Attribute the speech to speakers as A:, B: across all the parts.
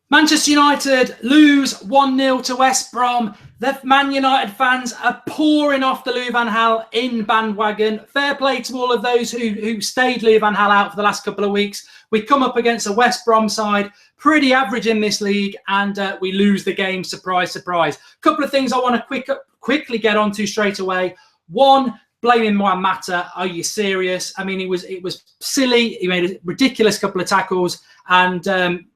A: Manchester United lose 1-0 to West Brom. The Man United fans are pouring off the Louis van Gaal in bandwagon. Fair play to all of those who stayed Louis van Gaal out for the last couple of weeks. We come up against a West Brom side, pretty average in this league, and we lose the game. Surprise, surprise. Couple of things I want to quickly get onto straight away. One, blaming Juan Mata. Are you serious? I mean, it was silly. He made a ridiculous couple of tackles, and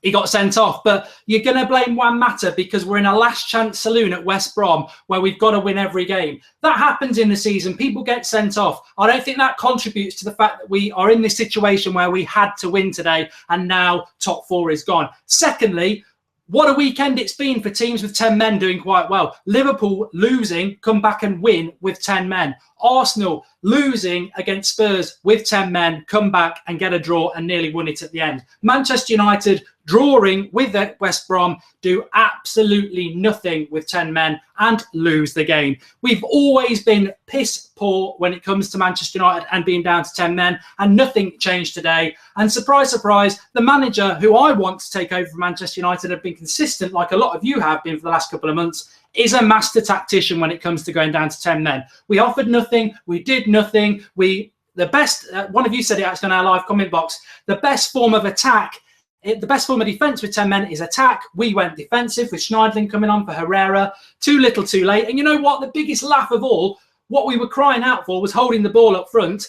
A: he got sent off. But you're going to blame Juan Mata because we're in a last chance saloon at West Brom where we've got to win every game. That happens in the season. People get sent off. I don't think that contributes to the fact that we are in this situation where we had to win today and now top four is gone. Secondly, what a weekend it's been for teams with 10 men doing quite well. Liverpool losing, come back and win with 10 men. Arsenal losing against Spurs with 10 men, come back and get a draw and nearly won it at the end. Manchester United drawing with West Brom, do absolutely nothing with 10 men and lose the game. We've always been piss poor when it comes to Manchester United and being down to 10 men, and nothing changed today. And surprise, surprise, the manager who I want to take over from Manchester United have been consistent, like a lot of you have been for the last couple of months, is a master tactician when it comes to going down to 10 men. We offered nothing. We did nothing. The best, one of you said it actually on our live comment box, the best form of attack, the best form of defence with 10 men is attack. We went defensive with Schneiderlin coming on for Herrera. Too little, too late. And you know what? The biggest laugh of all, what we were crying out for was holding the ball up front.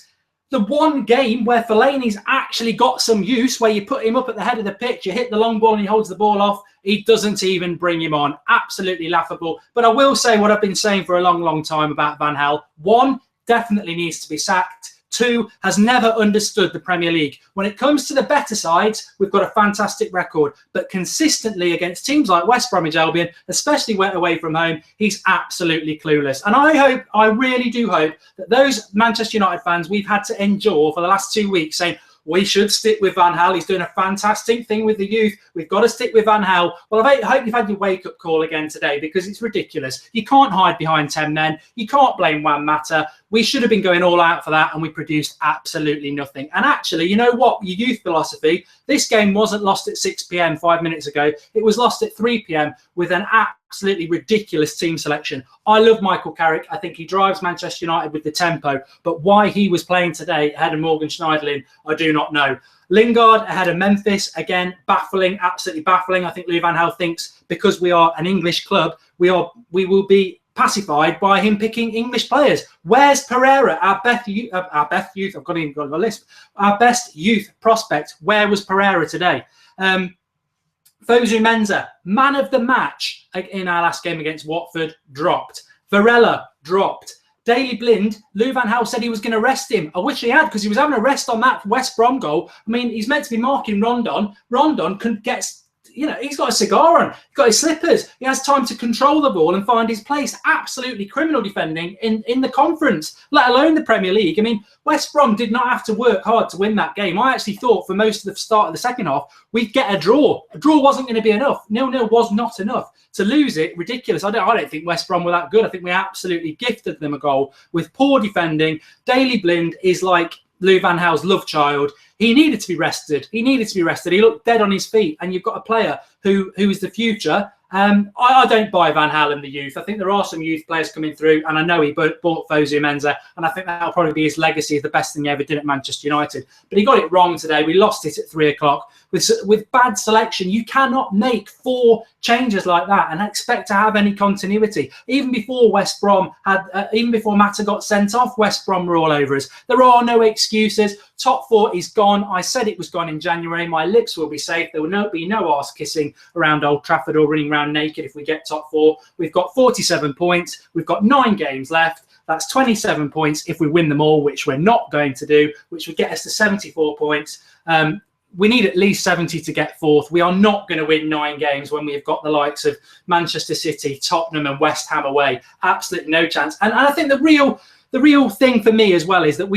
A: The one game where Fellaini's actually got some use, where you put him up at the head of the pitch, you hit the long ball and he holds the ball off, he doesn't even bring him on. Absolutely laughable. But I will say what I've been saying for a long, long time about Van Gaal. One, definitely needs to be sacked. Two, has never understood the Premier League. When it comes to the better sides, we've got a fantastic record. But consistently against teams like West Bromwich Albion, especially away from home, he's absolutely clueless. And I really do hope that those Manchester United fans we've had to endure for the last 2 weeks saying, we should stick with Van Gaal. He's doing a fantastic thing with the youth. We've got to stick with Van Gaal. Well, I hope you've had your wake-up call again today, because it's ridiculous. You can't hide behind 10 men. You can't blame Juan Mata. We should have been going all out for that, and we produced absolutely nothing. And actually, you know what? Your youth philosophy, this game wasn't lost at 6 p.m. 5 minutes ago. It was lost at 3 p.m. with an absolutely ridiculous team selection. I love Michael Carrick. I think he drives Manchester United with the tempo. But why he was playing today ahead of Morgan Schneiderlin, I do not know. Lingard ahead of Memphis, again, baffling, absolutely baffling. I think Louis van Gaal thinks because we are an English club, we will be pacified by him picking English players. Where's Herrera, our best youth? I've got to go list. Our best youth prospect. Where was Herrera today? Fosu Mensah, man of the match in our last game against Watford, dropped. Varela dropped. Daley Blind, Louis van Gaal said he was going to rest him. I wish he had, because he was having a rest on that West Brom goal. I mean, he's meant to be marking Rondon. Rondon gets, he's got a cigar on. He's got his slippers. He has time to control the ball and find his place. Absolutely criminal defending in the conference, let alone the Premier League. I mean, West Brom did not have to work hard to win that game. I actually thought for most of the start of the second half, we'd get a draw. A draw wasn't going to be enough. 0-0 was not enough. To lose it, ridiculous. I don't think West Brom were that good. I think we absolutely gifted them a goal with poor defending. Daley Blind is like Louis van Gaal's love child. He needed to be rested. He looked dead on his feet. And you've got a player who is the future. I don't buy Van Gaal in the youth. I think there are some youth players coming through, and I know he bought Fosu Mensah, and I think that'll probably be his legacy of the best thing he ever did at Manchester United. But he got it wrong today. We lost it at 3 o'clock. With bad selection, you cannot make 4 changes like that and expect to have any continuity. Even before Mata got sent off, West Brom were all over us. There are no excuses. Top 4 is gone. I said it was gone in January. My lips will be safe. There will be no arse kissing around Old Trafford or running around naked if we get top 4. We've got 47 points. We've got 9 games left. That's 27 points if we win them all, which we're not going to do, which would get us to 74 points. We need at least 70 to get 4th. We are not going to win 9 games when we've got the likes of Manchester City, Tottenham and West Ham away. Absolutely no chance. And I think the real thing for me as well is that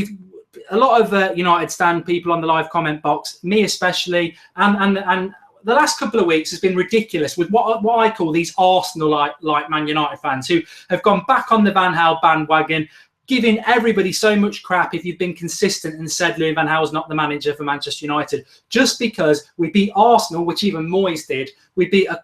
A: a lot of United stand people on the live comment box, me especially, and the last couple of weeks has been ridiculous with what I call these Arsenal like Man United fans who have gone back on the Van Gaal bandwagon. giving everybody so much crap if you've been consistent and said Louis van Gaal's not the manager for Manchester United, just because we beat Arsenal, which even Moyes did. We beat a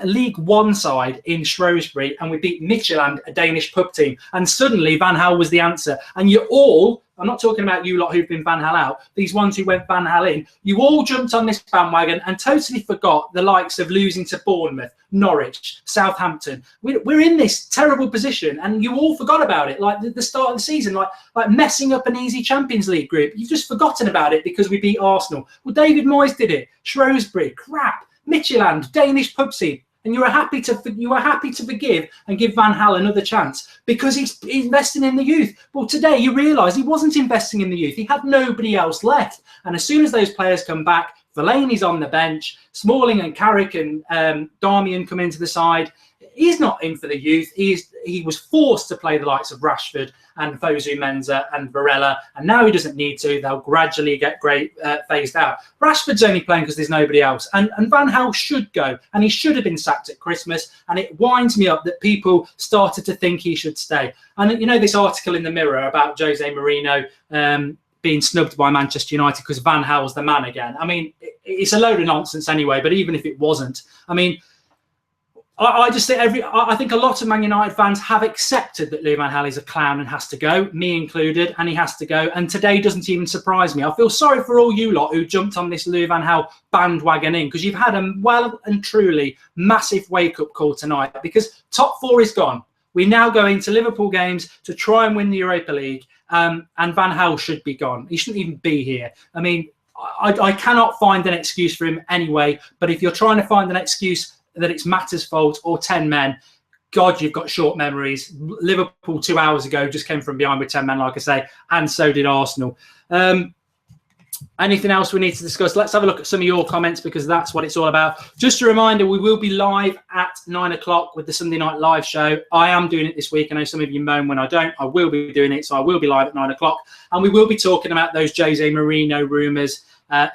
A: League One side in Shrewsbury, and we beat Midtjylland, a Danish pub team, and suddenly Van Gaal was the answer. And you all, I'm not talking about you lot who've been Van Gaal out, these ones who went Van Gaal in, you all jumped on this bandwagon and totally forgot the likes of losing to Bournemouth, Norwich, Southampton. We're in this terrible position, and you all forgot about it, like the start of the season, like messing up an easy Champions League group. You've just forgotten about it because we beat Arsenal. Well, David Moyes did it. Shrewsbury, crap. Midtjylland, Danish pub scene, and you were happy to forgive and give Van Gaal another chance because he's investing in the youth. Well, today you realise he wasn't investing in the youth. He had nobody else left, and as soon as those players come back, Fellaini's on the bench, Smalling and Carrick and Darmian come into the side. He's not in for the youth. He was forced to play the likes of Rashford and Fosu Mensah and Varela, and now he doesn't need to. They'll gradually get phased out. Rashford's only playing because there's nobody else, and Van Gaal should go, and he should have been sacked at Christmas, and it winds me up that people started to think he should stay. And you know this article in the Mirror about Jose Mourinho being snubbed by Manchester United because Van Gaal's the man again. I mean, it's a load of nonsense anyway, but even if it wasn't, I mean, I just think I think a lot of Man United fans have accepted that Louis van Gaal is a clown and has to go, me included, and he has to go. And today doesn't even surprise me. I feel sorry for all you lot who jumped on this Louis van Gaal bandwagon in, because you've had a well and truly massive wake-up call tonight, because top four is gone. We now go into Liverpool games to try and win the Europa League, and Van Gaal should be gone. He shouldn't even be here. I mean, I cannot find an excuse for him anyway, but if you're trying to find an excuse that it's Matta's fault or 10 men, God, you've got short memories. Liverpool 2 hours ago just came from behind with 10 men, like I say, and so did Arsenal. Anything else we need to discuss? Let's have a look at some of your comments, because that's what it's all about. Just a reminder, we will be live at 9 o'clock with the Sunday Night Live show. I am doing it this week. I know some of you moan when I don't. I will be doing it, so I will be live at 9 o'clock. And we will be talking about those Jose Mourinho rumours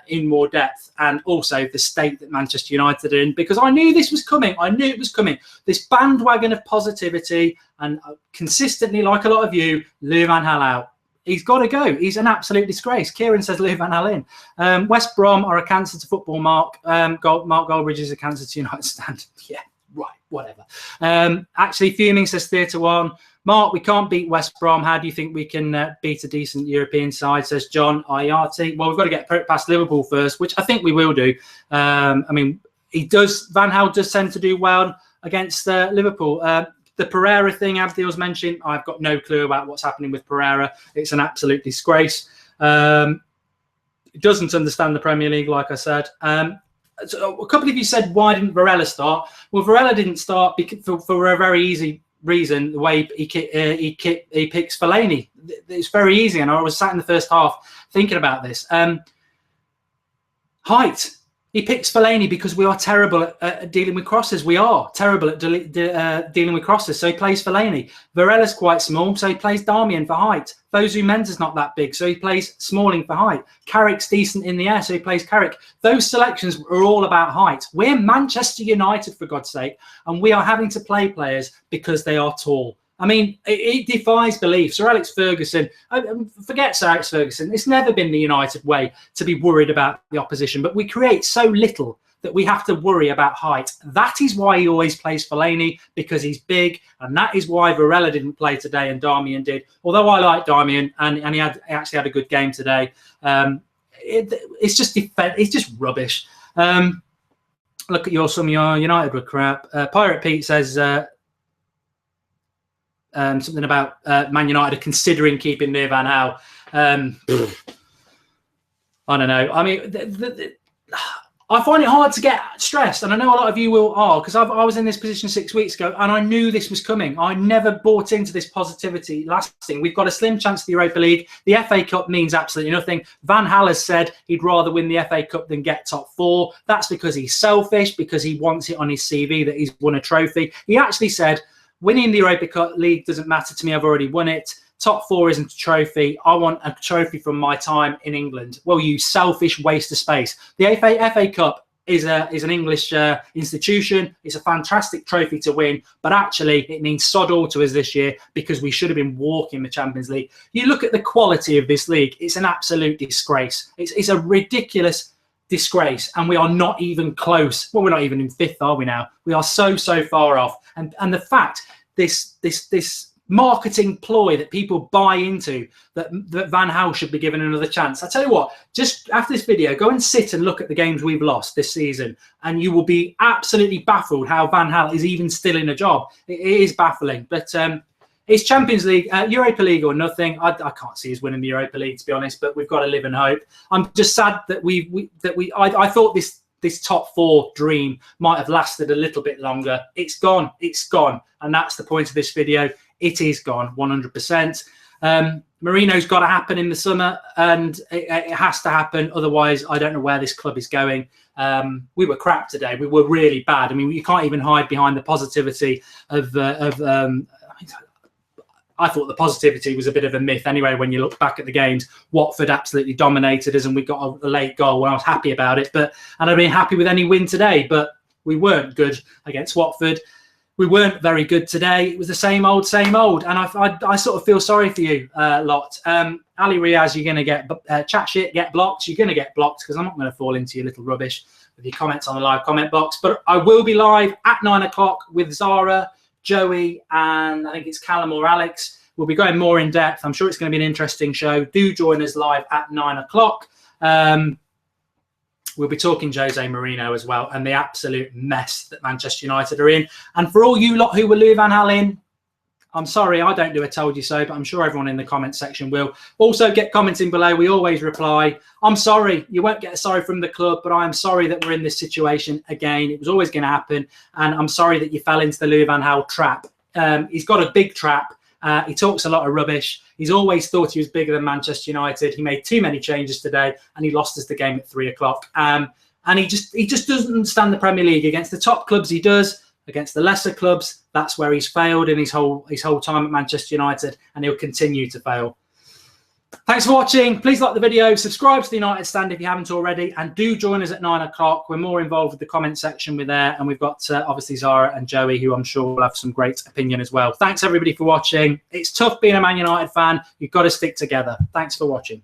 A: in more depth, and also the state that Manchester United are in, because I knew this was coming. I knew it was coming. This bandwagon of positivity, and consistently, like a lot of you, Louis van Gaal out. He's got to go. He's an absolute disgrace. Kieran says Louis van Gaal in. West Brom are a cancer to football. Mark Goldbridge is a cancer to United stand. Yeah, right, whatever. Actually, Fuming says Theatre One. Mark, we can't beat West Brom. How do you think we can beat a decent European side, says John Ayati. Well, we've got to get past Liverpool first, which I think we will do. I mean, Van Gaal does tend to do well against Liverpool. The Pereira thing Abdil's mentioned, I've got no clue about what's happening with Pereira. It's an absolute disgrace. He doesn't understand the Premier League, like I said. So a couple of you said, why didn't Varela start? Well, Varela didn't start for a very easy reason. The way he picks Fellaini, it's very easy, and I was sat in the first half thinking about this. Height. He picks Fellaini because we are terrible at dealing with crosses. We are terrible at dealing with crosses, so he plays Fellaini. Varela's quite small, so he plays Darmian for height. Fosu Mensah's not that big, so he plays Smalling for height. Carrick's decent in the air, so he plays Carrick. Those selections are all about height. We're Manchester United, for God's sake, and we are having to play players because they are tall. I mean, it defies belief. Sir Alex Ferguson, forget Sir Alex Ferguson. It's never been the United way to be worried about the opposition, but we create so little that we have to worry about height. That is why he always plays Fellaini, because he's big, and that is why Varela didn't play today and Darmian did. Although I like Darmian, and he actually had a good game today. It's just rubbish. Look at some of your United were crap. Pirate Pete says something about Man United are considering keeping Louis van Gaal. I don't know. I mean, I find it hard to get stressed, and I know a lot of you are, because I was in this position 6 weeks ago, and I knew this was coming. I never bought into this positivity lasting. We've got a slim chance of the Europa League. The FA Cup means absolutely nothing. Van Gaal has said he'd rather win the FA Cup than get top four. That's because he's selfish, because he wants it on his CV that he's won a trophy. He actually said, winning the Europa League doesn't matter to me. I've already won it. Top four isn't a trophy. I want a trophy from my time in England. Well, you selfish waste of space. The FA Cup is an English institution. It's a fantastic trophy to win, but actually it means sod all to us this year because we should have been walking the Champions League. You look at the quality of this league, it's an absolute disgrace. It's a ridiculous disgrace, and we are not even close. Well, we're not even in fifth, are we now? We are so far off. And the fact this marketing ploy that people buy into, that Van Gaal should be given another chance. I tell you what, just after this video, go and sit and look at the games we've lost this season, and you will be absolutely baffled how Van Gaal is even still in a job. It is baffling. But it's Champions League, Europa League or nothing. I can't see us winning the Europa League, to be honest, but we've got to live in hope. I'm just sad that I thought this top four dream might have lasted a little bit longer. It's gone. It's gone. And that's the point of this video. It is gone 100%. Mourinho's got to happen in the summer, and it has to happen. Otherwise, I don't know where this club is going. We were crap today. We were really bad. I mean, you can't even hide behind the positivity of I thought the positivity was a bit of a myth anyway. When you look back at the games, Watford absolutely dominated us, and we got a late goal when I was happy about it. And I'd been happy with any win today, but we weren't good against Watford. We weren't very good today. It was the same old, and I sort of feel sorry for you lot. Ali Riaz, you're going to get chat shit, get blocked. You're going to get blocked because I'm not going to fall into your little rubbish with your comments on the live comment box. But I will be live at 9 o'clock with Zara, Joey, and I think it's Callum or Alex. We'll be going more in depth. I'm sure it's going to be an interesting show. Do join us live at 9 o'clock. We'll be talking Jose Mourinho as well, and the absolute mess that Manchester United are in. And for all you lot who were Louis van Gaal in, I'm sorry, I don't do a told you so, but I'm sure everyone in the comment section will. Also, get commenting below. We always reply. I'm sorry. You won't get a sorry from the club, but I'm sorry that we're in this situation again. It was always going to happen. And I'm sorry that you fell into the Louis van Gaal trap. He's got a big trap. He talks a lot of rubbish. He's always thought he was bigger than Manchester United. He made too many changes today, and he lost us the game at 3 o'clock. And he just doesn't understand the Premier League. Against the top clubs, he does. Against the lesser clubs, that's where he's failed in his whole time at Manchester United, and he'll continue to fail. Thanks for watching. Please like the video, subscribe to the United Stand if you haven't already, and do join us at 9 o'clock. We're more involved with the comment section. We're there, and we've got obviously Zara and Joey, who I'm sure will have some great opinion as well. Thanks everybody for watching. It's tough being a Man United fan. You've got to stick together. Thanks for watching.